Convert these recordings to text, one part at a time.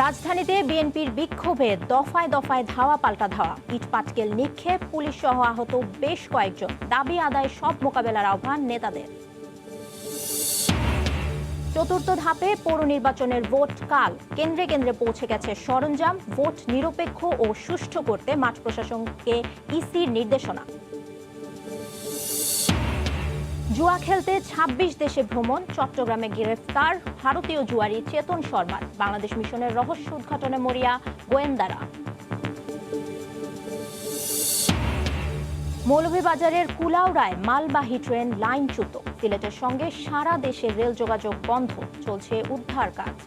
রাজধানীতে বিএনপির বিক্ষোভে দফায় দফায় ধাওয়া পাল্টা ধাওয়া, ইট পাটকেল নিক্ষেপ, পুলিশ সহ আহত বেশ কয়েকজন। দাবি আদায় সব মোকাবেলার আহ্বান নেতাদের। চতুর্থ ধাপে পৌর নির্বাচনের ভোট কাল। কেন্দ্রে কেন্দ্রে পৌঁছে গেছে সরঞ্জাম। ভোট নিরপেক্ষ ও সুষ্ঠু করতে মাঠ প্রশাসনকে ইসির নির্দেশনা। জুয়া খেলতে ২৬ দেশে ভ্রমণ, চট্টগ্রামে গ্রেফতার ভারতীয় জুয়ারি চেতন শর্মার। বাংলাদেশ মিশনের রহস্য উদ্ঘাটনে মরিয়া গোয়েন্দারা। মৌলভীবাজারের কুলাউড়ায় মালবাহী ট্রেন লাইনচ্যুত। সিলেটের সঙ্গে সারা দেশের রেল যোগাযোগ বন্ধ, চলছে উদ্ধার কাজ।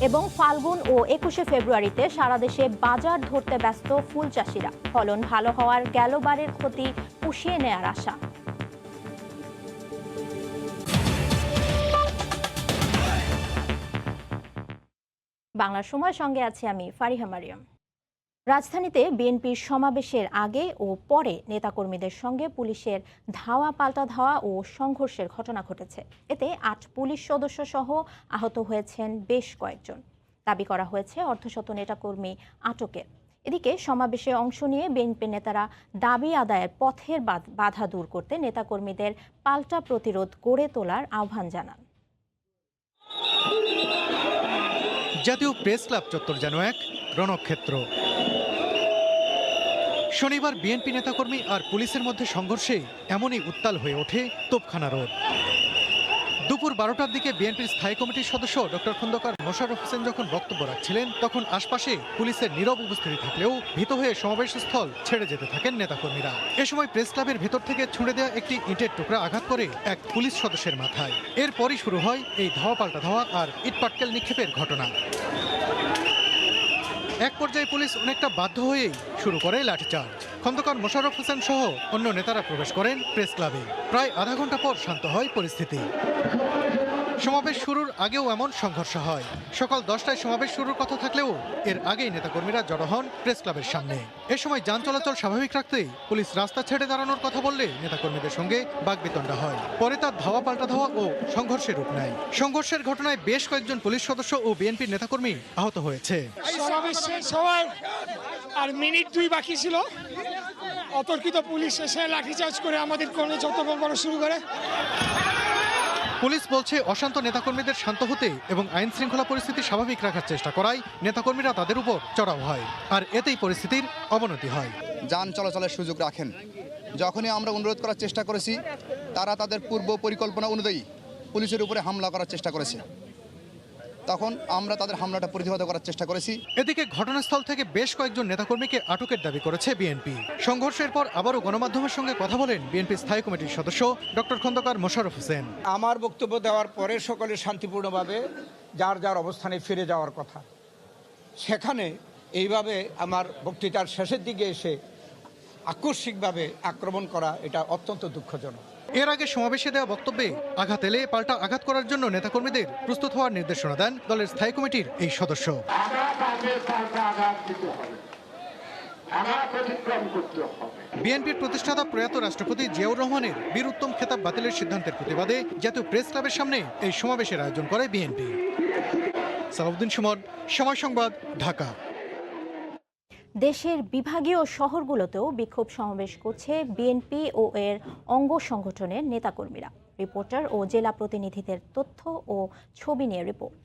এবং ফাল্গুন ও ২১শে ফেব্রুয়ারিতে সারা দেশে বাজার ধরতে ব্যস্ত ফুল চাষিরা। ফলন ভালো হওয়ার গেলবারের ক্ষতি পুষিয়ে নেয়ার আশা। বাংলার সময়ের সঙ্গে আছি আমি ফারিহা মারিয়াম। রাজধানীতে বিএনপির সমাবেশের আগে ও পরে নেতাকর্মীদের সঙ্গে পুলিশের ধাওয়া পাল্টা ধাওয়া ও সংঘর্ষের ঘটনা ঘটেছে। এতে ৮ পুলিশ সদস্য সহ আহত হয়েছেন বেশ কয়েকজন। দাবি করা হয়েছে অর্ধশত নেতাকর্মী আটকের। এদিকে সমাবেশে অংশ নিয়ে বিএনপি নেতারা দাবি আদায়ের পথের বাধা দূর করতে নেতাকর্মীদের পাল্টা প্রতিরোধ গড়ে তোলার আহ্বান জানান। জাতীয় প্রেস ক্লাব চত্বর যেন এক রণক্ষেত্র। শনিবার বিএনপি নেতাকর্মী আর পুলিশের মধ্যে সংঘর্ষে এমনই উত্তাল হয়ে ওঠে তোপখানা রোড। দুপুর ১২টার দিকে বিএনপির স্থায়ী কমিটির সদস্য ডক্টর খন্দকার মোশাররফ হোসেন যখন বক্তব্য রাখছিলেন, তখন আশপাশে পুলিশের নীরব উপস্থিতি থাকলেও ভীত হয়ে সমাবেশস্থল ছেড়ে যেতে থাকেন নেতাকর্মীরা। এ সময় প্রেস ক্লাবের ভেতর থেকে ছুঁড়ে দেওয়া একটি ইটের টুকরা আঘাত করে এক পুলিশ সদস্যের মাথায়। এরপরই শুরু হয় এই ধাওয়া পাল্টা ধাওয়া আর ইটপাটকেল নিক্ষেপের ঘটনা। এক পর্যায়ে পুলিশ অনেকটা বাধ্য হয়েই শুরু করে লাঠিচার্জ। খন্দকার মোশাররফ হোসেন সহ অন্য নেতারা প্রবেশ করেন প্রেস ক্লাবে। প্রায় আধা ঘন্টা পর শান্ত হয় পরিস্থিতি। সমাবেশ শুরুর আগেও এমন সংঘর্ষ হয়। সকাল ১০টায় সমাবেশ শুরুর কথা থাকলেও এর আগেই নেতাকর্মীরা জড়ো হন প্রেস ক্লাবের সামনে। এ সময় যান চলাচল স্বাভাবিক রাখতেই পুলিশ রাস্তা ছেড়ে দাঁড়ানোর কথা বললে নেতাকর্মীদের সঙ্গে বাকবিতণ্ডা হয়। পরে তার ধাওয়া পাল্টা ধাওয়া ও সংঘর্ষের রূপ নেয়। সংঘর্ষের ঘটনায় বেশ কয়েকজন পুলিশ সদস্য ও বিএনপির নেতাকর্মী আহত হয়েছে। আর মিনিট ২ বাকি ছিল, অতর্কিত পুলিশ এসে লাঠিচার্জ করে আমাদের কর্মী চত্বর করা শুরু করে। পুলিশ বলছে অশান্ত নেতাকর্মীদের শান্ত হতে এবং আইন শৃঙ্খলা পরিস্থিতি স্বাভাবিক রাখার চেষ্টা করায় নেতাকর্মীরা তাদের উপর চড়াও হয়, আর এতেই পরিস্থিতির অবনতি হয়। যান চলাচলের সুযোগ রাখেন। যখনই আমরা অনুরোধ করার চেষ্টা করেছি, তারা তাদের পূর্ব পরিকল্পনা অনুযায়ী পুলিশের উপরে হামলা করার চেষ্টা করেছে। তখন আমরা তাদের হামলাটা প্রতিহত করার চেষ্টা করেছি। এদিকে ঘটনাস্থল থেকে বেশ কয়েকজন নেতাকর্মীকে আটকের দাবি করেছে বিএনপি। সংঘর্ষের পর আবারও গণমাধ্যমের সঙ্গে কথা বলেন বিএনপি স্থায়ী কমিটির সদস্য ডক্টর খন্দকার মোশাররফ হোসেন। আমার বক্তব্য দেওয়ার পরে সকলে শান্তিপূর্ণভাবে যার যার অবস্থানে ফিরে যাওয়ার কথা। সেখানে এইভাবে আমার বক্তৃতার শেষের দিকে এসে আকস্মিকভাবে আক্রমণ করা, এটা অত্যন্ত দুঃখজনক। এর আগে সমাবেশে দেওয়া বক্তব্যে আঘাত এলে পাল্টা আঘাত করার জন্য নেতাকর্মীদের প্রস্তুত হওয়ার নির্দেশনা দেন দলের স্থায়ী কমিটির এই সদস্য। বিএনপির প্রতিষ্ঠাতা প্রয়াত রাষ্ট্রপতি জিয়াউর রহমানের বীর উত্তম খেতাব বাতিলের সিদ্ধান্তের প্রতিবাদে জাতীয় প্রেস ক্লাবের সামনে এই সমাবেশের আয়োজন করে বিএনপি। সালাউদ্দিন সুমন, সময় সংবাদ, ঢাকা। দেশের বিভাগীয় শহরগুলোতেও বিক্ষোভ সমাবেশ করছে বিএনপি ও এর অঙ্গ সংগঠনের নেতাকর্মীরা। রিপোর্টার ও জেলা প্রতিনিধিদের তথ্য ও ছবি নিয়ে রিপোর্ট।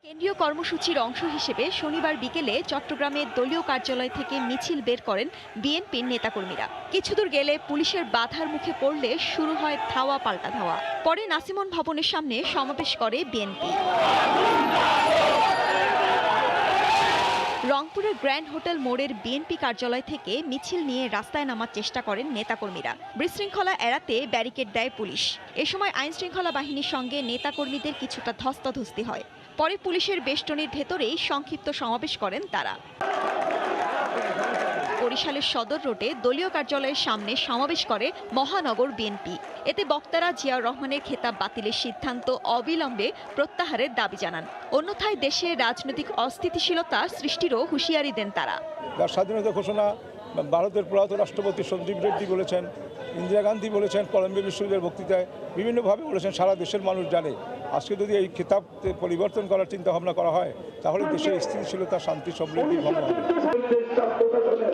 কেন্দ্রীয় কর্মসূচির অংশ হিসেবে শনিবার বিকেলে চট্টগ্রামের দলীয় কার্যালয় থেকে মিছিল বের করেন বিএনপির নেতাকর্মীরা। কিছুদূর গেলে পুলিশের বাধার মুখে পড়লে শুরু হয় ধাওয়া পাল্টা ধাওয়া। পরে নাসিমন ভবনের সামনে সমাবেশ করে বিএনপি। রংপুরের গ্র্যান্ড হোটেল মোড়ের বিএনপি কার্যালয় থেকে মিছিল নিয়ে রাস্তায় নামার চেষ্টা করেন নেতাকর্মীরা। বিশৃঙ্খলা এড়াতে ব্যারিকেড দেয় পুলিশ। এ সময় আইন শৃঙ্খলা বাহিনীর সঙ্গে নেতাকর্মীদের কিছুটা ধস্তাধস্তি হয়। পরে পুলিশের বেষ্টনীর ভেতরেই সংক্ষিপ্ত সমাবেশ করেন তারা। বরিশালের সদর রোডে দলীয় কার্যালয়ের সামনে সমাবেশ করে মহানগর বিএনপি। এতে বক্তারা জিয়াউর রহমানের খেতাব বাতিলের সিদ্ধান্ত অবিলম্বে প্রত্যাহারের দাবি জানান। অন্যথায় দেশে রাজনৈতিক অস্থিতিশীলতা সৃষ্টিরও হুঁশিয়ারি দেন তারা। স্বাধীনতা ঘোষণা ভারতের প্রয়াত রাষ্ট্রপতি সঞ্জীব রেড্ডি বলেছেন, ইন্দিরা গান্ধী বলেছেন, কলম্বিয়া বিশ্ববিদ্যালয়ের বক্তৃতায় বিভিন্নভাবে বলেছেন, সারা দেশের মানুষ জানে। আজকে যদি এই খেতাব পরিবর্তন করার চিন্তা ভাবনা করা হয় তাহলে দেশের স্থিতিশীলতা, শান্তি, সমৃদ্ধি ভঙ্গ হবে।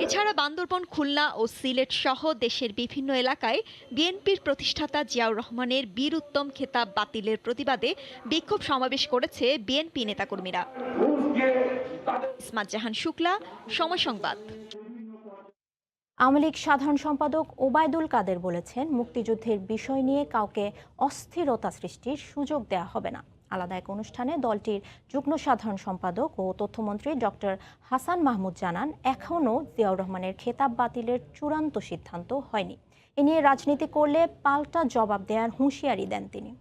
এছাড়া বান্দরবন, খুলনা ও সিলেট সহ দেশের বিভিন্ন এলাকায় বিএনপির প্রতিষ্ঠাতা জিয়াউর রহমানের বীর উত্তম খেতাব বাতিলের প্রতিবাদে বিক্ষোভ সমাবেশ করেছে বিএনপি নেতাকর্মীরা। ইসমাত জাহান শুক্লা, সময় সংবাদ। আওয়ামী লীগ সাধারণ সম্পাদক ওবায়দুল কাদের বলেছেন, মুক্তিযুদ্ধের বিষয় নিয়ে কাউকে অস্থিরতা সৃষ্টির সুযোগ দেওয়া হবে না। আলাদা এক অনুষ্ঠানে দলটির যুগ্ম সাধারণ সম্পাদক ও তথ্যমন্ত্রী ডক্টর হাসান মাহমুদ জানান, এখনও জিয়াউর রহমানের খেতাব বাতিলের চূড়ান্ত সিদ্ধান্ত হয়নি। এ নিয়ে রাজনীতি করলে পাল্টা জবাব দেওয়ার হুঁশিয়ারি দেন তিনি।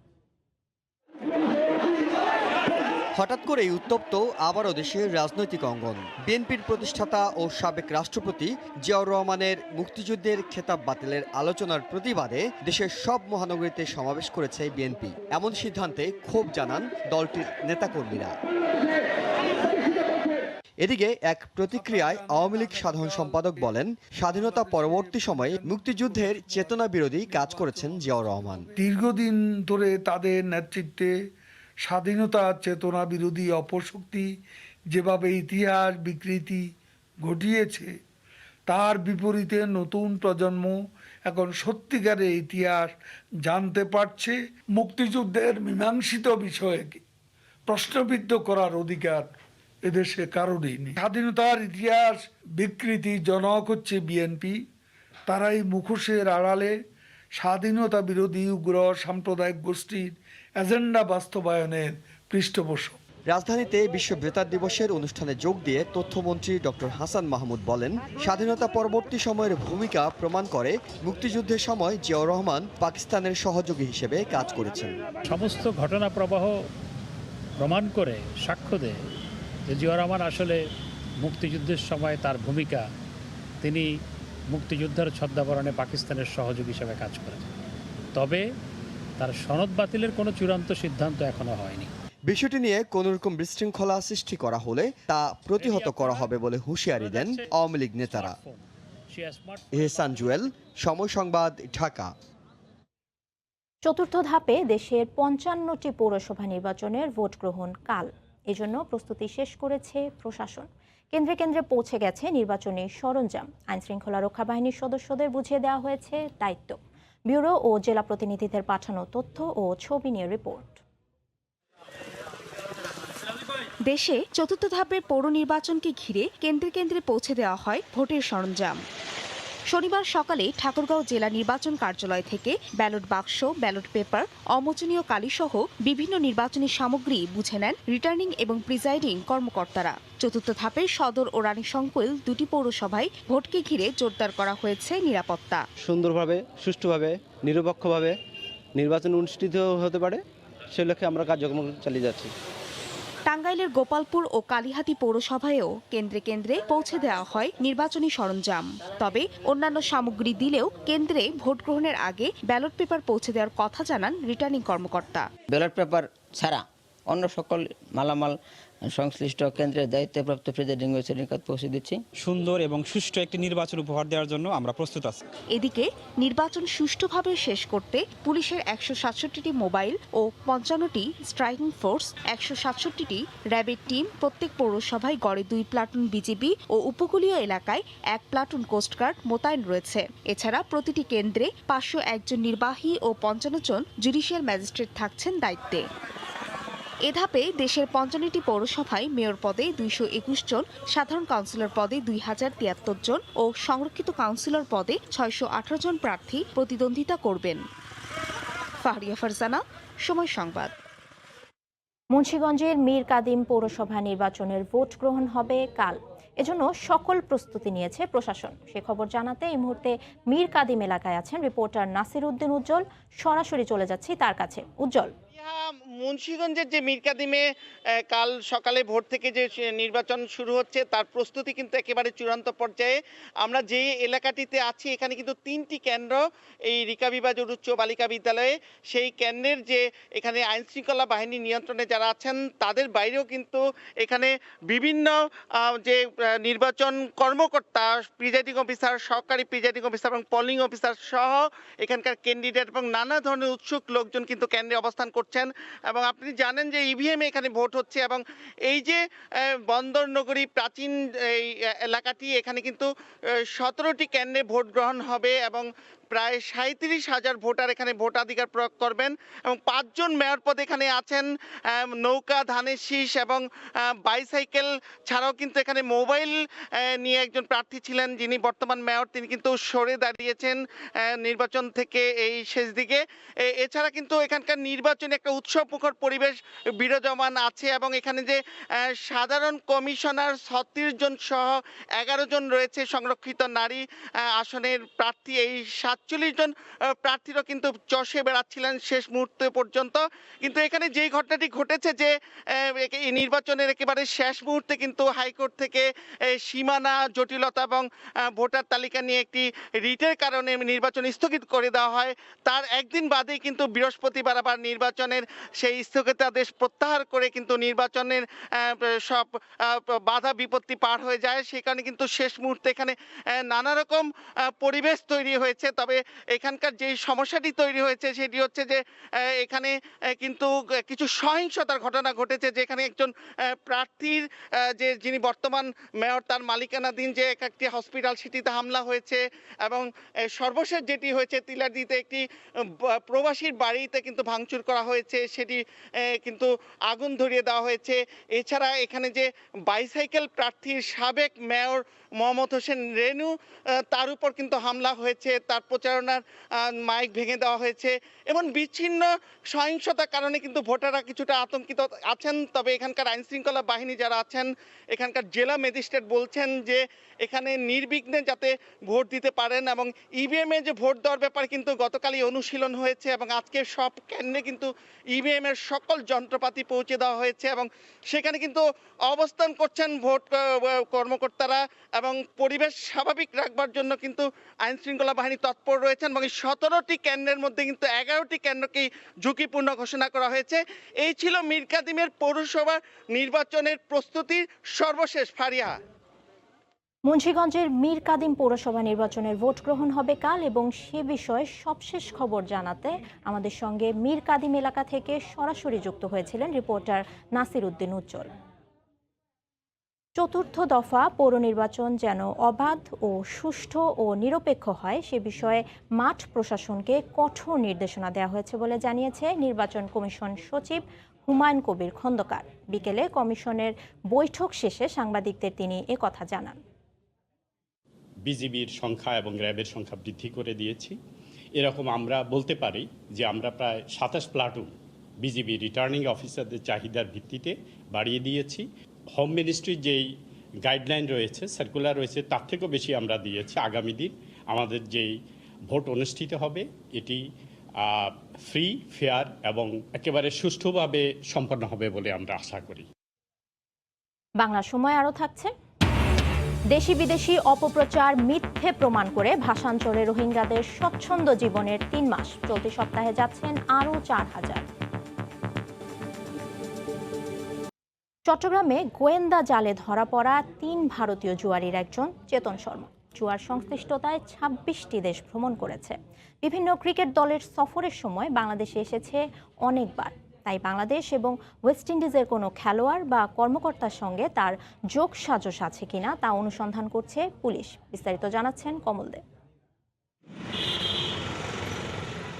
হঠাৎ করেই উত্তপ্ত আবারও দেশের রাজনৈতিক অঙ্গন। বিএনপির প্রতিষ্ঠাতা ও সাবেক রাষ্ট্রপতি জিয়াউর রহমানের মুক্তিযুদ্ধের খেতাব বাতিলের আলোচনার প্রতিবাদে দেশের সব মহানগরীতে সমাবেশ করেছে বিএনপি। এমন সিদ্ধান্তে ক্ষোভ জানান দলটির নেতাকর্মীরা। এদিকে এক প্রতিক্রিয়ায় আওয়ামী লীগ সাধারণ সম্পাদক বলেন, স্বাধীনতা পরবর্তী সময়ে মুক্তিযুদ্ধের চেতনা বিরোধী কাজ করেছেন জিয়াউর রহমান। দীর্ঘদিন ধরে তাদের নেতৃত্বে স্বাধীনতা চেতনা বিরোধী অপশক্তি যেভাবে ইতিহাস বিকৃতি ঘটিয়েছে, তার বিপরীতে নতুন প্রজন্ম এখন সত্যিকারের ইতিহাস জানতে পারছে। মুক্তিযুদ্ধের মীমাংসিত বিষয়কে প্রশ্নবিদ্ধ করার অধিকার এদেশে কারোরই নেই। স্বাধীনতার ইতিহাস বিকৃতি জনক হচ্ছে বিএনপি। তারাই মুখোশের আড়ালে স্বাধীনতা বিরোধী উগ্র সাম্প্রদায়িক গোষ্ঠীর এজেন্ডা বাস্তবায়নের পৃষ্ঠপোষক। রাজধানীতে বিশ্ব বেতার দিবসের অনুষ্ঠানে যোগ দিয়ে তথ্যমন্ত্রী ডক্টর হাসান মাহমুদ বলেন, স্বাধীনতা পরবর্তী সময়ের ভূমিকা প্রমাণ করে মুক্তিযুদ্ধের সময় জিয়াউর রহমান পাকিস্তানের সহযোগী হিসেবে কাজ করেছেন। সমস্ত ঘটনা প্রবাহ প্রমাণ করে, সাক্ষ্য দেয় যে জিয়াউর রহমান আসলে মুক্তিযুদ্ধের সময় তার ভূমিকা, তিনি মুক্তিযুদ্ধের ছদ্মাবরণে পাকিস্তানের সহযোগী হিসেবে কাজ করেছেন। তবে তার সনদ বাতিলের কোনো চূড়ান্ত সিদ্ধান্ত এখনো হয়নি। বিষয়টি নিয়ে কোন রকম বিশৃঙ্খলা সৃষ্টি করা হলে তা প্রতিহত করা হবে বলে হুঁশিয়ারি দেন আওয়ামী লীগ নেতারা। এহসান জুয়েল, সময় সংবাদ, ঢাকা। চতুর্থ ধাপে দেশের ৫৫টি পৌরসভা নির্বাচনের ভোট গ্রহণ কাল। এজন্য প্রস্তুতি শেষ করেছে প্রশাসন। কেন্দ্রে কেন্দ্রে পৌঁছে গেছে নির্বাচনী সরঞ্জাম। আইনশৃঙ্খলা রক্ষা বাহিনীর সদস্যদের বুঝিয়ে দেওয়া হয়েছে দায়িত্ব। ব্যুরো ও জেলা প্রতিনিধিদের পাঠানো তথ্য ও ছবি নিয়ে রিপোর্ট। দেশে চতুর্থ ধাপের পৌর নির্বাচনকে ঘিরে কেন্দ্রে কেন্দ্রে পৌঁছে দেওয়া হয় ভোটের সরঞ্জাম। শনিবার সকালে ঠাকুরগাঁও জেলা নির্বাচন কার্যালয় থেকে ব্যালট বাক্স, ব্যালট পেপার, অমোচনীয় কালিসহ বিভিন্ন নির্বাচনী সামগ্রী বুঝে নেন রিটার্নিং এবং প্রিজাইডিং কর্মকর্তারা। চতুর্থ ধাপের সদর ও রানীশঙ্কৈল দুটি পৌরসভায় ভোটকে ঘিরে জোরদার করা হয়েছে নিরাপত্তা। সুন্দরভাবে, সুষ্ঠুভাবে, নিরপেক্ষভাবে নির্বাচন অনুষ্ঠিত হতে পারে সে লক্ষ্যে আমরা কার্যক্রম চালিয়ে যাচ্ছি। টাঙ্গাইলের গোপালপুর ও কালিহাতী পৌরসভায়ও কেন্দ্রে কেন্দ্রে পৌঁছে দেওয়া হয় নির্বাচনী সরঞ্জাম। তবে অন্যান্য সামগ্রী দিলেও কেন্দ্রে ভোট গ্রহণের আগে ব্যালট পেপার পৌঁছে দেওয়ার কথা জানান রিটার্নিং কর্মকর্তা। ব্যালট পেপার ছাড়া অন্য সকল মালামাল সংশ্লিষ্ট কেন্দ্রের দায়িত্বপ্রাপ্ত প্রিজাইডিং অফিসারের কাছে পৌঁছে দিচ্ছি। সুন্দর এবং সুষ্ঠু একটি নির্বাচন উপহার দেওয়ার জন্য আমরা প্রস্তুত আছি। এদিকে নির্বাচন সুষ্ঠুভাবে শেষ করতে পুলিশের ১৬৭টি মোবাইল ও ৫৫টি স্ট্রাইকিং ফোর্স, ১৬৭টি র্যাবের টিম, প্রত্যেক পৌরসভায় গড়ে ২ প্লাটুন বিজিবি ও উপকূলীয় এলাকায় ১ প্লাটুন কোস্টগার্ড মোতায়েন রয়েছে। এছাড়া প্রতিটি কেন্দ্রে ৫০১ জন নির্বাহী ও ৫৫ জন জুডিশিয়াল ম্যাজিস্ট্রেট থাকছেন দায়িত্বে। এ ধাপে দেশের ৫৫টি পৌরসভায় মেয়র পদে ২২১ জন, সাধারণ কাউন্সিলর পদে ২০৭৩ জন ও সংরক্ষিত কাউন্সিলর পদে ৬১৮ জন প্রার্থী প্রতিদ্বন্দ্বিতা করবেন। ফাহরিয়া ফারজানা, সময় সংবাদ। মুন্সিগঞ্জের মীর কাদিম পৌরসভা নির্বাচনের ভোট গ্রহণ হবে কাল। এজন্য সকল প্রস্তুতি নিয়েছে প্রশাসন। সে খবর জানাতে এই মুহূর্তে মীর কাদিম এলাকায় আছেন রিপোর্টার নাসির উদ্দিন উজ্জ্বল। সরাসরি চলে যাচ্ছি তার কাছে। উজ্জ্বল। মুন্সিগঞ্জের যে মিরকাদিমে কাল সকালে ভোর থেকে যে নির্বাচন শুরু হচ্ছে তার প্রস্তুতি কিন্তু একেবারে চূড়ান্ত পর্যায়ে। আমরা যে এলাকাটিতে আছি এখানে কিন্তু 3টি কেন্দ্র এই রিকাবিবাজার উচ্চ বালিকা বিদ্যালয়ে, সেই কেন্দ্রের যে এখানে আইন শৃঙ্খলা বাহিনী নিয়ন্ত্রণে যারা আছেন তাদের বাইরেও কিন্তু এখানে বিভিন্ন যে নির্বাচন কর্মকর্তা, প্রিজাইডিং অফিসার, সহকারী প্রিজাইডিং অফিসার এবং পোলিং অফিসার সহ এখানকার ক্যান্ডিডেট এবং নানা ধরনের উৎসুক লোকজন কিন্তু কেন্দ্রে অবস্থান করছেন। এবং আপনি জানেন যে ইভিএম এখানে ভোট হচ্ছে এবং এই যে বন্দর নগরী প্রাচীন এই এলাকাটি, এখানে কিন্তু 17টি কেন্দ্রে ভোট গ্রহণ হবে এবং প্রায় 37,000 ভোটার এখানে ভোটাধিকার প্রয়োগ করবেন এবং 5 জন মেয়র পদে এখানে আছেন। নৌকা, ধানের শীষ এবং বাইসাইকেল ছাড়াও কিন্তু এখানে মোবাইল নিয়ে একজন প্রার্থী ছিলেন যিনি বর্তমান মেয়র, তিনি কিন্তু সরে দাঁড়িয়েছেন নির্বাচন থেকে এই শেষ দিকে। এছাড়া কিন্তু এখানকার নির্বাচনে একটা উৎসবমুখর পরিবেশ বিরাজমান আছে এবং এখানে যে সাধারণ কমিশনার 36 জন সহ 11 জন রয়েছে সংরক্ষিত নারী আসনের প্রার্থী, এই 47 জন প্রার্থীরা কিন্তু চষে বেড়াচ্ছিলেন শেষ মুহূর্তে পর্যন্ত। কিন্তু এখানে যেই ঘটনাটি ঘটেছে যে এই নির্বাচনের একেবারে শেষ মুহূর্তে কিন্তু হাইকোর্ট থেকে সীমানা জটিলতা এবং ভোটার তালিকা নিয়ে একটি রিটের কারণে নির্বাচন স্থগিত করে দেওয়া হয়। তার একদিন বাদেই কিন্তু বৃহস্পতিবার আবার নির্বাচনের সেই স্থগিতাদেশ প্রত্যাহার করে কিন্তু নির্বাচনের সব বাধা বিপত্তি পার হয়ে যায়। সেই কারণে কিন্তু শেষ মুহূর্তে এখানে নানা রকম পরিবেশ তৈরি হয়েছে। তবে এখানকার যে সমস্যাটি তৈরি হয়েছে সেটি হচ্ছে যে এখানে কিন্তু কিছু সহিংসতার ঘটনা ঘটেছে, যেখানে একজন প্রার্থীর যিনি বর্তমান মেয়র তার মালিকানাধীন যে একটি হসপিটাল সেটিতে হামলা হয়েছে এবং সর্বশেষ যেটি হয়েছে তিলারদিতে একটি প্রবাসীর বাড়িতে কিন্তু ভাঙচুর করা হয়েছে, সেটি কিন্তু আগুন ধরিয়ে দেওয়া হয়েছে। এছাড়া এখানে যে বাইসাইকেল প্রার্থীর সাবেক মেয়র মোহাম্মদ হোসেন রেনু, তার উপর কিন্তু হামলা হয়েছে, তার প্রচারণার মাইক ভেঙে দেওয়া হয়েছে এবং বিচ্ছিন্ন সহিংসতার কারণে কিন্তু ভোটাররা কিছুটা আতঙ্কিত আছেন। তবে এখানকার আইন শৃঙ্খলা বাহিনী যারা আছেন, এখানকার জেলা ম্যাজিস্ট্রেট বলছেন যে এখানে নির্বিঘ্নে যাতে ভোট দিতে পারেন এবং ইভিএমে যে ভোট দেওয়ার ব্যাপারে কিন্তু গতকালই অনুশীলন হয়েছে এবং আজকে সব কেন্দ্রে কিন্তু ইভিএম এর সকল যন্ত্রপাতি পৌঁছে দেওয়া হয়েছে এবং সেখানে কিন্তু অবস্থান করছেন ভোট কর্মকর্তারা এবং পরিবেশ স্বাভাবিক রাখবার জন্য কিন্তু আইন শৃঙ্খলা বাহিনী তৎপর রয়েছেন এবং এই 17টি কেন্দ্রের মধ্যে কিন্তু 11টি কেন্দ্রকেই ঝুঁকিপূর্ণ ঘোষণা করা হয়েছে। এই ছিল মিরকাদিমের পৌরসভা নির্বাচনের প্রস্তুতির সর্বশেষ। ফারিয়া। মুন্সিগঞ্জের মীরকাদিম পৌরসভা নির্বাচনের ভোট গ্রহণ হবে কাল এবং সে বিষয়ে সবশেষ খবর জানাতে আমাদের সঙ্গে মীরকাদিম এলাকা থেকে সরাসরি যুক্ত হয়েছিলেন রিপোর্টার নাসির উদ্দিন উজ্জ্বল। চতুর্থ দফা পৌর নির্বাচন যেন অবাধ ও সুষ্ঠু ও নিরপেক্ষ হয় সে বিষয়ে মাঠ প্রশাসনকে কঠোর নির্দেশনা দেওয়া হয়েছে বলে জানিয়েছে নির্বাচন কমিশন সচিব হুমায়ুন কবির খন্দকার। বিকেলে কমিশনের বৈঠক শেষে সাংবাদিকদের তিনি একথা জানান। বিজিবির সংখ্যা এবং র্যাবের সংখ্যা বৃদ্ধি করে দিয়েছি। এরকম আমরা বলতে পারি যে আমরা প্রায় 27 প্লাটুন বিজিবি রিটার্নিং অফিসারদের চাহিদার ভিত্তিতে বাড়িয়ে দিয়েছি। হোম মিনিস্ট্রির যেই গাইডলাইন রয়েছে, সার্কুলার রয়েছে, তার থেকেও বেশি আমরা দিয়েছি। আগামী দিন আমাদের যেই ভোট অনুষ্ঠিত হবে এটি ফ্রি, ফেয়ার এবং একেবারে সুষ্ঠুভাবে সম্পন্ন হবে বলে আমরা আশা করি। বাংলা সময় আরও থাকছে। দেশি বিদেশি অপপ্রচার মিথ্যে প্রমাণ করে ভাষান্তরে রোহিঙ্গাদের স্বচ্ছন্দ জীবনের 3 মাস। চলতি সপ্তাহে যাচ্ছেন আরও 4000। চট্টগ্রামে গোয়েন্দা জালে ধরা পড়া 3 ভারতীয় জুয়ারির একজন চেতন শর্মা। জুয়ার সংশ্লিষ্টতায় 26টি দেশ ভ্রমণ করেছে। বিভিন্ন ক্রিকেট দলের সফরের সময় বাংলাদেশে এসেছে অনেকবার। তাই বাংলাদেশ এবং ওয়েস্ট ইন্ডিজের কোনো খেলোয়াড় বা কর্মকর্তার সঙ্গে তার যোগসাজশ আছে কিনা তা অনুসন্ধান করছে পুলিশ। বিস্তারিত জানাচ্ছেন কমল দে।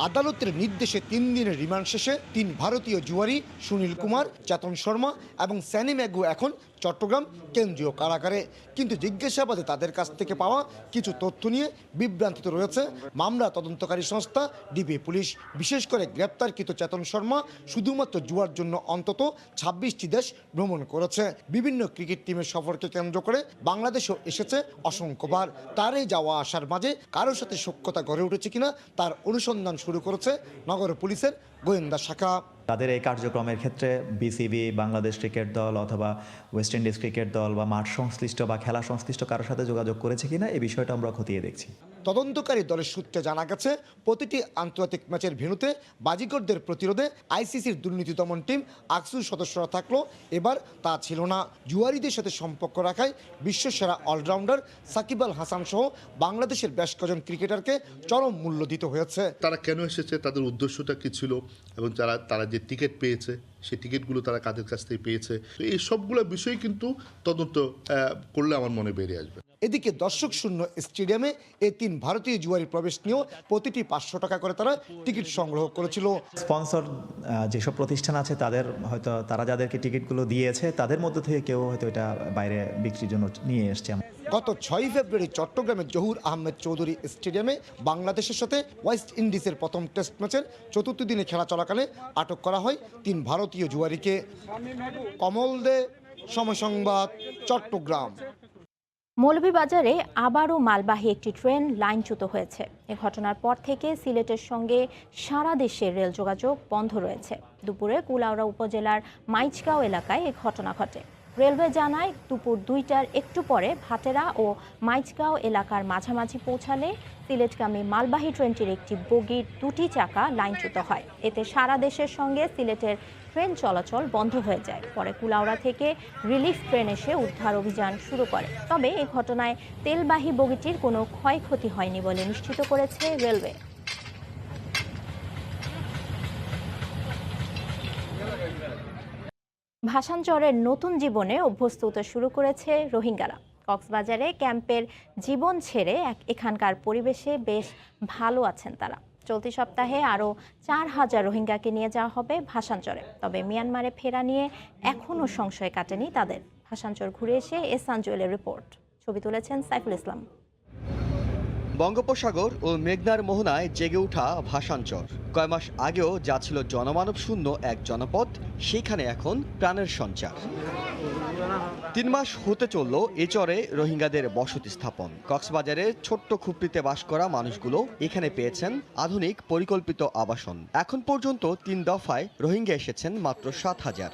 আদালতের নির্দেশে 3 দিনের রিমান্ড শেষে 3 ভারতীয় জুয়ারি সুনীল কুমার, চেতন শর্মা এবং স্যানি ম্যাগু এখন চট্টগ্রাম কেন্দ্রীয় কারাগারে। কিন্তু জিজ্ঞাসাবাদে তাদের কাছ থেকে পাওয়া কিছু তথ্য নিয়ে বিভ্রান্তিতে রয়েছে মামলা তদন্তকারী সংস্থা ডিবি পুলিশ। বিশেষ করে গ্রেপ্তারকৃত চেতন শর্মা শুধুমাত্র জুয়ার জন্য অন্তত 26টি দেশ ভ্রমণ করেছে। বিভিন্ন ক্রিকেট টিমের সফরকে কেন্দ্র করে বাংলাদেশও এসেছে অসংখ্যবার। তার এই যাওয়া আসার মাঝে কারোর সাথে সখ্যতা গড়ে উঠেছে কিনা তার অনুসন্ধান শুরু করেছে নগর পুলিশের গোয়েন্দা শাখা। তাদের এই কার্যক্রমের ক্ষেত্রে বিসিবি, বাংলাদেশ ক্রিকেট দল অথবা ওয়েস্ট ইন্ডিজ ক্রিকেট দল বা মাঠ সংশ্লিষ্ট বা খেলা সংশ্লিষ্ট কারোর সাথে যোগাযোগ করেছে কিনা এই বিষয়টা আমরা খতিয়ে দেখছি। তদন্তকারী দলের সূত্রে জানা গেছে প্রতিটি আন্তর্জাতিক ম্যাচের ভেন্যুতে বাজিকরদের প্রতিরোধে আইসিসির দুর্নীতি দমন টিম আকসুর সদস্যরা থাকলেও এবার তা ছিল না। জুয়ারিদের সাথে সম্পর্ক রাখায় বিশ্বসেরা অলরাউন্ডার সাকিব আল হাসান সহ বাংলাদেশের বেশ কজন ক্রিকেটারকে চরম মূল্য দিতে হয়েছে। তারা কেন এসেছে, তাদের উদ্দেশ্যটা কী ছিল এবং তারা যে টিকিট পেয়েছে সেই টিকিটগুলো তারা কাদের কাছ থেকে পেয়েছে, তো এই সবগুলো বিষয় কিন্তু তদন্ত করলে আমার মনে বেরিয়ে আসবে। এদিকে দর্শক শূন্য স্টেডিয়ামে এই 3 ভারতীয় জুয়ারি প্রবেশ নিয়েও প্রতিটি 500 টাকা করে তারা টিকিট সংগ্রহ করেছিল। স্পন্সর যেসব প্রতিষ্ঠান আছে তাদের হয়তো তারা যাদেরকে টিকিটগুলো দিয়েছে তাদের মধ্যে থেকে কেউ হয়তো এটা বাইরে বিক্রির জন্য নিয়ে এসছে। গত 6 ফেব্রুয়ারি চট্টগ্রামের জহুর আহমেদ চৌধুরী স্টেডিয়ামে বাংলাদেশের সাথে ওয়েস্ট ইন্ডিজের প্রথম টেস্ট ম্যাচের 4র্থ দিনে খেলা চলাকালে আটক করা হয় 3 ভারতীয় জুয়ারিকে। কমল দে, সময় সংবাদ, চট্টগ্রাম। মৌলভীবাজারে আবারও মালবাহী একটি ট্রেন লাইনচ্যুত হয়েছে। এ ঘটনার পর থেকে সিলেটের সঙ্গে সারা দেশের রেল যোগাযোগ বন্ধ রয়েছে। দুপুরে কুলাউড়া উপজেলার মাইচগাঁও এলাকায় এ ঘটনা ঘটে। রেলওয়ে জানায় দুপুর 2টার একটু পরে ভাটেরা ও মাইচগাঁও এলাকার মাঝামাঝি পৌঁছালে সিলেটগামী মালবাহী ট্রেনটির একটি বগির 2টি চাকা লাইনচ্যুত হয়। এতে সারা দেশের সঙ্গে সিলেটের ট্রেন চলাচল বন্ধ হয়ে যায়। পরে কুলাউড়া থেকে রিলিফ ট্রেন এসে উদ্ধার অভিযান শুরু করে। তবে এই ঘটনায় তেলবাহী বগিটির কোনো ক্ষয়ক্ষতি হয়নি বলে নিশ্চিত করেছে রেলওয়ে। ভাসানচরের নতুন জীবনে অভ্যস্ত হতে শুরু করেছে রোহিঙ্গারা। কক্সবাজারে ক্যাম্পের জীবন ছেড়ে এখানকার পরিবেশে বেশ ভালো আছেন তারা। চলতি সপ্তাহে আরও 4000 রোহিঙ্গাকে নিয়ে যাওয়া হবে ভাসানচরে। তবে মিয়ানমারে ফেরা নিয়ে এখনও সংশয় কাটেনি তাদের। ভাসানচর ঘুরে এসে এহসান জুয়েলের রিপোর্ট। ছবি তুলেছেন সাইফুল ইসলাম। বঙ্গোপসাগর ও মেঘনার মোহনায় জেগে ওঠা ভাসানচর। কয় মাস আগেও যা ছিল জনমানব শূন্য এক জনপদ, সেখানে এখন প্রাণের সঞ্চার। 3 মাস হতে চলল এ চরে রোহিঙ্গাদের বসতি স্থাপন। কক্সবাজারের ছোট্ট খুপড়িতে বাস করা মানুষগুলো এখানে পেয়েছেন আধুনিক পরিকল্পিত আবাসন। এখন পর্যন্ত 3 দফায় রোহিঙ্গা এসেছেন মাত্র 7000।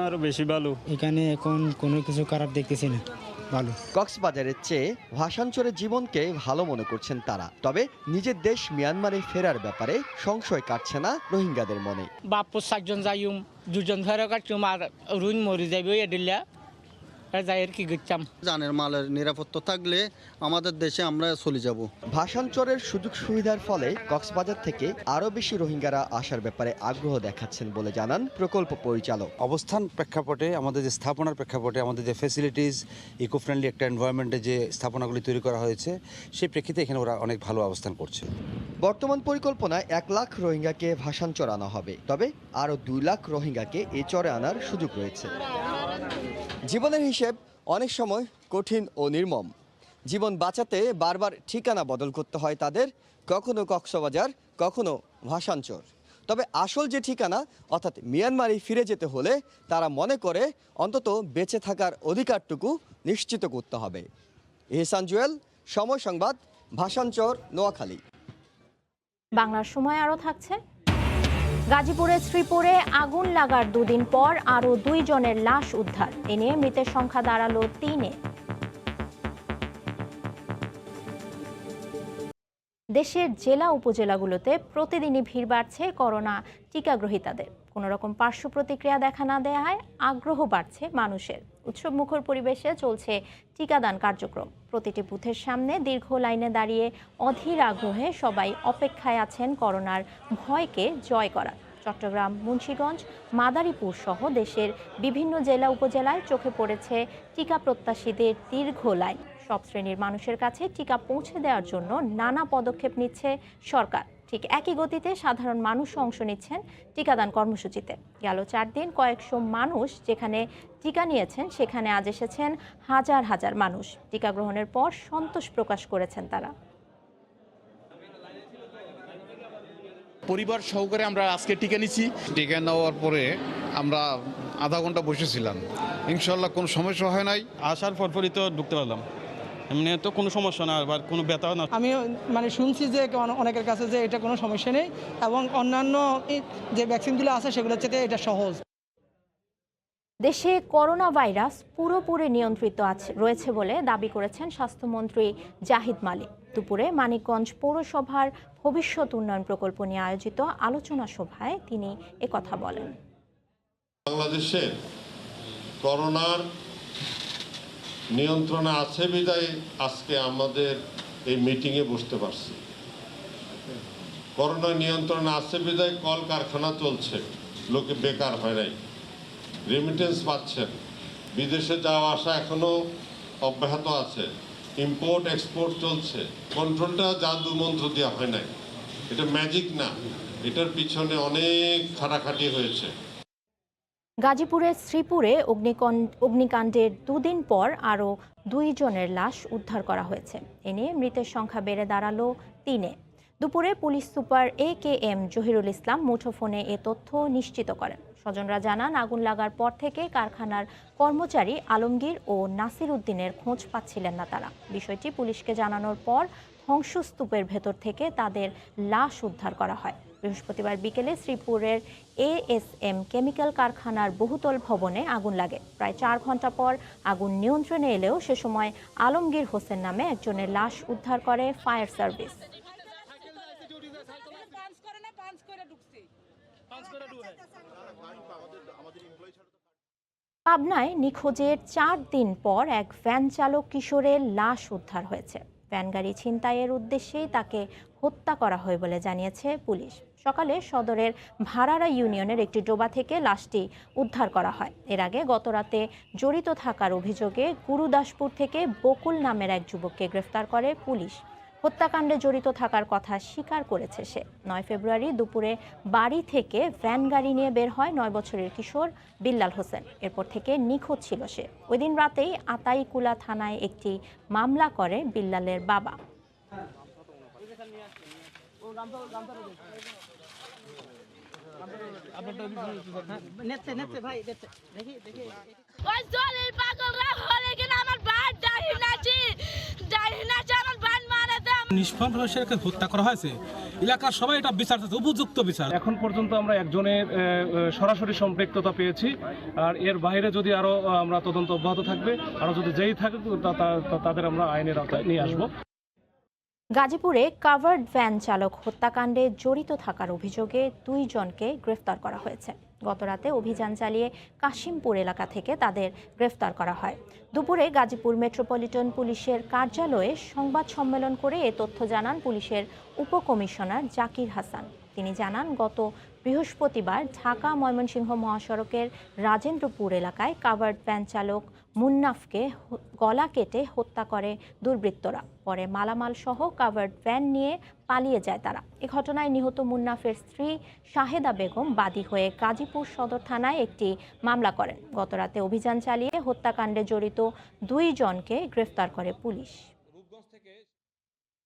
আরো বেশি ভালো, এখানে এখন কোনো কিছু খারাপ দেখতেছি না, ভালো। কক্সবাজারের চেয়ে ভাসানচরের জীবনকে ভালো মনে করছেন তারা। তবে নিজের দেশ মিয়ানমারে ফেরার ব্যাপারে সংশয় কাটছে না রোহিঙ্গাদের মনে। বাপু 4জন যাইম, 2জন ফেরা কাটছুম আর রুইন মরি যাইবে এডিল্লা যাইয়ের কি গচ্ছাম। জানের মালের নিরাপত্তা থাকলে আমাদের দেশে আমরা চলে যাব। ভাসানচরের সুযোগ সুবিধার ফলে কক্সবাজার থেকে আরও বেশি রোহিঙ্গারা আসার ব্যাপারে আগ্রহ দেখাচ্ছেন বলে জানান প্রকল্প পরিচালক। অবস্থান প্রেক্ষাপটে, আমাদের যে স্থাপনার প্রেক্ষাপটে, আমাদের যে ফ্যাসিলিটিস, ইকো ফ্রেন্ডলি একটা এনভায়রনমেন্টে যে স্থাপনাগুলি তৈরি করা হয়েছে, সেই প্রেক্ষিতে এখানে ওরা অনেক ভালো অবস্থান করছে। বর্তমান পরিকল্পনায় 1 লাখ রোহিঙ্গাকে ভাসানচর আনা হবে। তবে আরও 2 লাখ রোহিঙ্গাকে এ চরে আনার সুযোগ রয়েছে। জীবনের হিসেব অনেক সময় কঠিন ও নির্মম। জীবন বাঁচাতে বারবার ঠিকানা বদল করতে হয় তাদের, কখনো কক্সবাজার, কখনো ভাসানচর। তবে আসল যে ঠিকানা অর্থাৎ মিয়ানমারে ফিরে যেতে হলে তারা মনে করে অন্তত বেঁচে থাকার অধিকারটুকু নিশ্চিত করতে হবে। এহসান জুয়েল, সময় সংবাদ, ভাসানচর, নোয়াখালী। বাংলার সময় আরও থাকছে। গাজীপুরের শ্রীপুরে আগুন লাগার 2 দিন পর আরও 2 জনের লাশ উদ্ধার। এ নিয়ে মৃতের সংখ্যা দাঁড়ালো 3-এ। দেশের জেলা উপজেলাগুলোতে প্রতিদিনই ভিড় বাড়ছে করোনা টিকাগ্রহীতাদের। কোনো রকম পার্শ্ব প্রতিক্রিয়া দেখা না দেওয়ায় আগ্রহ বাড়ছে মানুষের। উৎসবমুখর পরিবেশে চলছে টিকাদান কার্যক্রম। প্রতিটি বুথের সামনে দীর্ঘ লাইনে দাঁড়িয়ে অধীর আগ্রহে সবাই অপেক্ষায় আছেন করোনার ভয়কে জয় করার। চট্টগ্রাম, মুন্সিগঞ্জ, মাদারীপুর সহ দেশের বিভিন্ন জেলা উপজেলায় চোখে পড়েছে টিকা প্রত্যাশীদের দীর্ঘ লাইন। সব শ্রেণীর মানুষের কাছে টিকা পৌঁছে দেওয়ার জন্য নানা পদক্ষেপ নিচ্ছে সরকার। ঠিক একই গতিতে সাধারণ মানুষও অংশ নিচ্ছেন টিকাদান কর্মসূচিতে। গেল 4 দিন কয়েকশো মানুষ যেখানে টিকা নিয়েছেন সেখানে আজ এসেছেন হাজার হাজার মানুষ। টিকা গ্রহণের পর সন্তোষ প্রকাশ করেছেন তারা। পরিবার সহকারে আমরা আজকে টিকা নিচ্ছি। টিকা নেওয়ার পরে আমরা আধা ঘন্টা বসেছিলাম, ইনশাল্লাহ কোনো সমস্যা হয় নাই। আসার পরপরই তো ঢুকতে পারলাম, এমনি তো কোনো সমস্যা না, আবার কোনো ব্যথাও না। আমি মানে শুনছি যে অনেকের কাছে যে এটা কোনো সমস্যা নেই এবং অন্যান্য যে ভ্যাকসিনগুলো আছে সেগুলোর চেয়ে এটা সহজ। দেশে করোনা ভাইরাস পুরোপুরি নিয়ন্ত্রিত রয়েছে বলে দাবি করেছেন স্বাস্থ্যমন্ত্রী জাহিদ মালিক। দুপুরে মানিকগঞ্জ পৌরসভার ভবিষ্যৎ উন্নয়ন প্রকল্প নিয়ে আয়োজিত আলোচনা সভায় তিনি একথা বলেন। বাংলাদেশে করোনার নিয়ন্ত্রণে আছে বিধায় আজকে আমাদের এই মিটিংয়ে বসতে পারছি। করোনা নিয়ন্ত্রণে আছে বিধায় কলকারখানা চলছে, লোকে বেকার হয় নাই, রেমিটেন্স পাচ্ছেন, বিদেশে যাওয়া আসা এখনো অব্যাহত আছে, ইম্পোর্ট এক্সপোর্ট চলছে। কন্ট্রোলটা জাদু মন্ত্র দেওয়া হয় নাই, এটা ম্যাজিক না, এটার পিছনে অনেক খাটাখাটি হয়েছে। গাজীপুরের শ্রীপুরে অগ্নিকাণ্ডের 2 দিন পর আরও 2 জনের লাশ উদ্ধার করা হয়েছে। এ নিয়ে মৃতের সংখ্যা বেড়ে দাঁড়ালো 3-এ। দুপুরে পুলিশ সুপার AKM জহিরুল ইসলাম মুঠোফোনে এ তথ্য নিশ্চিত করেন। স্বজনরা জানান, আগুন লাগার পর থেকে কারখানার কর্মচারী আলমগীর ও নাসির উদ্দিনের খোঁজ পাচ্ছিলেন না তারা। বিষয়টি পুলিশকে জানানোর পর ধ্বংসস্তূপের ভেতর থেকে তাদের লাশ উদ্ধার করা হয়। বৃহস্পতিবার বিকেলে শ্রীপুরের ASM কেমিক্যাল কারখানার বহুতল ভবনে আগুন লাগে। প্রায় 4 ঘন্টা পর আগুন নিয়ন্ত্রণে এলেও সে সময় আলমগীর হোসেন নামে একজনের লাশ উদ্ধার করে ফায়ার সার্ভিস। পাবনায় নিখোঁজের 4 দিন পর এক ভ্যান চালক কিশোরের লাশ উদ্ধার হয়েছে। ভ্যান গাড়ি ছিনতাইয়ের উদ্দেশ্যেই তাকে হত্যা করা হয় বলে জানিয়েছে পুলিশ। সকালে সদরের ভাড়ারা ইউনিয়নের একটি ডোবা থেকে লাশটি উদ্ধার করা হয়। এর আগে গতরাতে জড়িত থাকার অভিযোগে গুরুদাসপুর থেকে বকুল নামের এক যুবককে গ্রেফতার করে পুলিশ। হত্যাকাণ্ডে জড়িত থাকার কথা স্বীকার করেছে সে। 9 ফেব্রুয়ারি দুপুরে বাড়ি থেকে ভ্যান গাড়ি নিয়ে বের হয় 9 বছরের কিশোর বিল্লাল হোসেন। এরপর থেকে নিখোঁজ ছিল সে। ওই দিন রাতেই আতাইকুলা থানায় একটি মামলা করে বিল্লালের বাবা। নিষ্পাপ মানুষের হত্যা করা হয়েছে, এলাকার সবাই এটা বিচার চাচ্ছে, উপযুক্ত বিচার। এখন পর্যন্ত আমরা একজনের সরাসরি সম্পৃক্ততা পেয়েছি, আর এর বাইরে যদি আরো আমরা তদন্ত অব্যাহত থাকবে, আরো যদি যেই থাকে তাদের আমরা আইনের আওতায় নিয়ে আসবো। গাজীপুরে কাভার্ড ভ্যান চালক হত্যাকাণ্ডে জড়িত থাকার অভিযোগে 2 জনকে গ্রেফতার করা হয়েছে। গতরাতে অভিযান চালিয়ে কাশিমপুর এলাকা থেকে তাদের গ্রেফতার করা হয়। দুপুরে গাজীপুর মেট্রোপলিটন পুলিশের কার্যালয়ে সংবাদ সম্মেলন করে এ তথ্য জানান পুলিশের উপকমিশনার জাকির হাসান। তিনি জানান, গত বৃহস্পতিবার ঢাকা ময়মনসিংহ মহাসড়কের রাজেন্দ্রপুর এলাকায় কাভার্ড ভ্যান চালক মুন্নাফকে গলা কেটে হত্যা করে দুর্বৃত্তরা। পরে মালামাল সহ কাভার্ড ভ্যান নিয়ে পালিয়ে যায় তারা। এ ঘটনায় নিহত মুন্নাফের স্ত্রী শাহেদা বেগম বাদী হয়ে গাজীপুর সদর থানায় একটি মামলা করেন। গতরাতে অভিযান চালিয়ে হত্যাকাণ্ডে জড়িত 2 জনকে গ্রেফতার করে পুলিশ।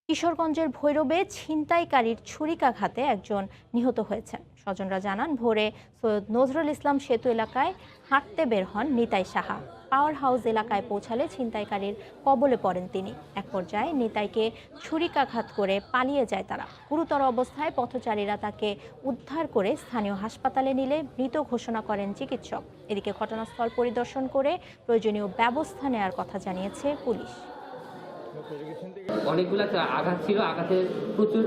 কিশোরগঞ্জের ভৈরবে ছিনতাইকারীর ছুরিকাঘাতে একজন নিহত হয়েছেন। স্বজনরা জানান, ভোরে সৈয়দ নজরুল ইসলাম সেতু এলাকায় হাঁটতে বের হন নিতাই সাহা। পাওয়ার হাউস এলাকায় পৌঁছালে ছিনতাইকারীর কবলে পড়েন তিনি। এক পর্যায়ে নিতাইকে ছুরিকাঘাত করে পালিয়ে যায় তারা। গুরুতর অবস্থায় পথচারীরা তাকে উদ্ধার করে স্থানীয় হাসপাতালে নিলে মৃত ঘোষণা করেন চিকিৎসক। এদিকে ঘটনাস্থল পরিদর্শন করে প্রয়োজনীয় ব্যবস্থা নেওয়ার কথা জানিয়েছে পুলিশ। অনেকগুলো আঘাত ছিল, আঘাতের প্রচুর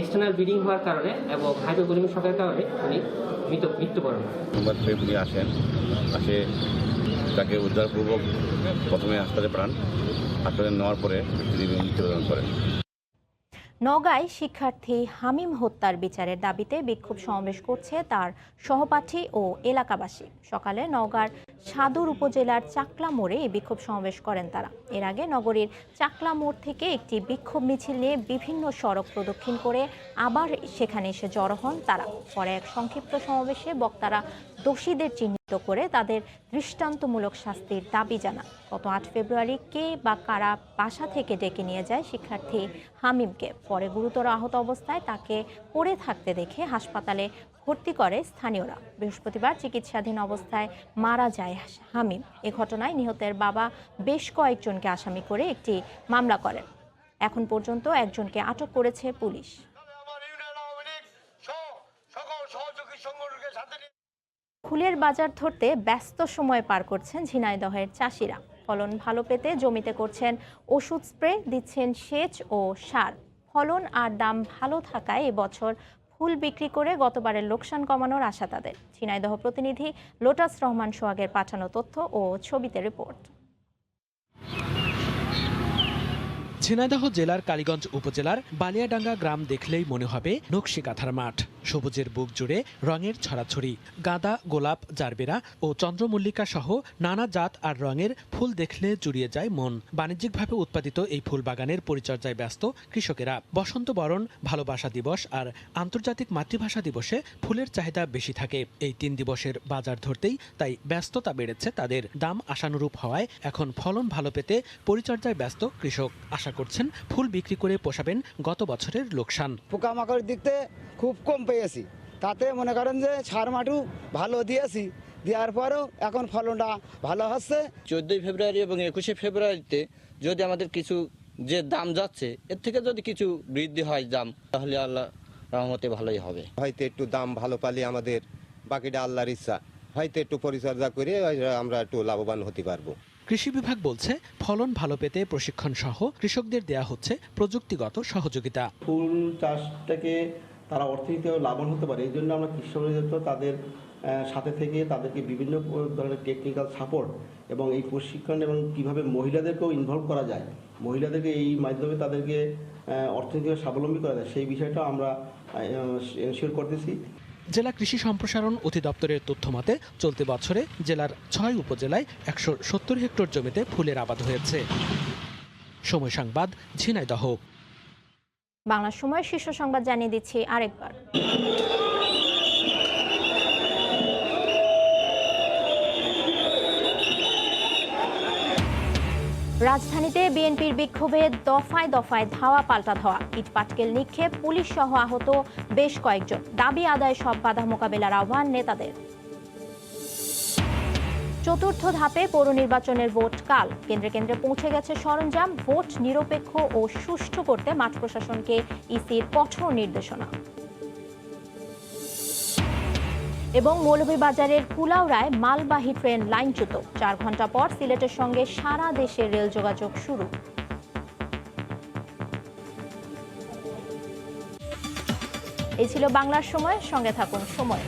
এক্সটার্নাল ব্লিডিং হওয়ার কারণে এবং হাইপোভলিমিক শকের কারণে উনি মৃত্যুবরণ করেন। উনি আসে তাকে উদ্ধারপূর্বক প্রথমে হাসপাতালে পাঠান, হাসপাতালে নেওয়ার পরে তিনি মৃত্যুবরণ করেন। নওগাঁয় শিক্ষার্থী হামিম হত্যার বিচারের দাবিতে বিক্ষোভ সমাবেশ করছে তার সহপাঠী ও এলাকাবাসী। সকালে নওগাঁর সাদুর উপজেলার চাকলা মোড়ে এই বিক্ষোভ সমাবেশ করেন তারা। এর আগে নগরীর চাকলা মোড় থেকে একটি বিক্ষোভ মিছিল নিয়ে বিভিন্ন সড়ক প্রদক্ষিণ করে আবার সেখানে এসে জড়ো হন তারা। পরে এক সংক্ষিপ্ত সমাবেশে বক্তারা দোষীদের চিহ্নিত করে তাদের দৃষ্টান্তমূলক শাস্তির দাবি জানান। গত 8 ফেব্রুয়ারি কে বা কারা বাসা থেকে ডেকে নিয়ে যায় শিক্ষার্থী হামিমকে। পরে গুরুতর আহত অবস্থায় তাকে পড়ে থাকতে দেখে হাসপাতালে ভর্তি করে স্থানীয়রা। বৃহস্পতিবার চিকিৎসাধীন অবস্থায় মারা যায় হামিম। এ ঘটনায় নিহতের বাবা বেশ কয়েকজনকে আসামি করে একটি মামলা করেন। এখন পর্যন্ত একজনকে আটক করেছে পুলিশ। ফুলের বাজার ধরতে ব্যস্ত সময় পার করছেন ঝিনাইদহের চাষিরা। ফলন ভালো পেতে জমিতে করছেন ওষুধ স্প্রে, দিচ্ছেন সেচ ও সার। ফলন আর দাম ভালো থাকায় এবছর ফুল বিক্রি করে গতবারের লোকসান কমানোর আশা তাদের। ঝিনাইদহ প্রতিনিধি লোটাস রহমান সোহাগের পাঠানো তথ্য ও ছবিতে রিপোর্ট। ঝিনাইদহ জেলার কালীগঞ্জ উপজেলার বালিয়াডাঙ্গা গ্রাম দেখলেই মনে হবে নকশিকাঁথার মাঠ। সবুজের বুক জুড়ে রঙের ছড়াছড়ি। গাঁদা, গোলাপ, জারবেরা ও চন্দ্রমল্লিকা সহ নানা জাত আর রঙের ফুল দেখলে জুড়িয়ে যায় মন। বাণিজ্যিকভাবে উৎপাদিত এই ফুল বাগানের পরিচর্যায় ব্যস্ত কৃষকেরা। বসন্ত বরণ, ভালোবাসা দিবস আর আন্তর্জাতিক মাতৃভাষা দিবসে ফুলের চাহিদা বেশি থাকে। এই 3 দিবসের বাজার ধরতেই তাই ব্যস্ততা বেড়েছে তাদের। দাম আশানুরূপ হওয়ায় এখন ফলন ভালো পেতে পরিচর্যায় ব্যস্ত কৃষক। আশা করছেন ফুল বিক্রি করে পোষাবেন গত বছরের লোকসান। পোকামাকড় দিকতে খুব কম পেয়েছি, তাতে মনে করেন যে সার মাটু ভালো দিয়েছি, দেওয়ার পরেও এখন ফলনটা ভালো হচ্ছে। 14 ফেব্রুয়ারি এবং 21 ফেব্রুয়ারিতে যদি আমাদের কিছু যে দাম যাচ্ছে এর থেকে যদি কিছু বৃদ্ধি হয় দাম, তাহলে আল্লাহ রহমতে ভালোই হবে। হয়তো একটু দাম ভালো পালি আমাদের, বাকিটা আল্লাহর ইচ্ছা। হয়তো একটু পরিচর্যা করে আমরা একটু লাভবান হতে পারবো। কৃষি বিভাগ বলছে ফলন ভালো পেতে প্রশিক্ষণ সহ কৃষকদের দেয়া হচ্ছে প্রযুক্তিগত সহযোগিতা। ফুল চাষটাকে তারা অর্থনীতিতে লাভবান হতে পারে, এই জন্য আমরা কৃষি অধিদপ্তর তাদের সাথে থেকে তাদেরকে বিভিন্ন ধরনের টেকনিক্যাল সাপোর্ট এবং এই প্রশিক্ষণ এবং কীভাবে মহিলাদেরকেও ইনভলভ করা যায়, মহিলাদেরকে এই মাধ্যমে তাদেরকে অর্থনৈতিকভাবে স্বাবলম্বী করা যায়, সেই বিষয়টা আমরা এনশিওর করতেছি। জেলা কৃষি সম্প্রসারণ অধিদপ্তরের তথ্য মতে চলতি বছরে জেলার 6 উপজেলায় 170 হেক্টর জমিতে ফুলের আবাদ হয়েছে। সময় সংবাদ, ঝিনাইদহ। বাংলা সময় শীর্ষ সংবাদ জানিয়ে দিচ্ছি আরেকবার। রাজধানীতে বিএনপির বিক্ষোভে দফায় দফায় ধাওয়া পাল্টা ধাওয়া, ইটপাটকেল নিক্ষেপ, পুলিশ সহ আহত বেশ কয়েকজন। দাবি আদায় সব বাধা মোকাবেলার আহ্বান নেতাদের। চতুর্থ ধাপে পৌর নির্বাচনের ভোট কাল। কেন্দ্রে কেন্দ্রে পৌঁছে গেছে সরঞ্জাম। ভোট নিরপেক্ষ ও সুষ্ঠু করতে মাঠ প্রশাসনকে ইসির কঠোর নির্দেশনা। এবং মৌলভীবাজারের কুলাউড়ায় মালবাহী ট্রেন লাইনচ্যুত। 4 ঘন্টা পর সিলেটের সঙ্গে সারা দেশে রেল যোগাযোগ শুরু। এই ছিল বাংলার সময়। সঙ্গে থাকুন সময়।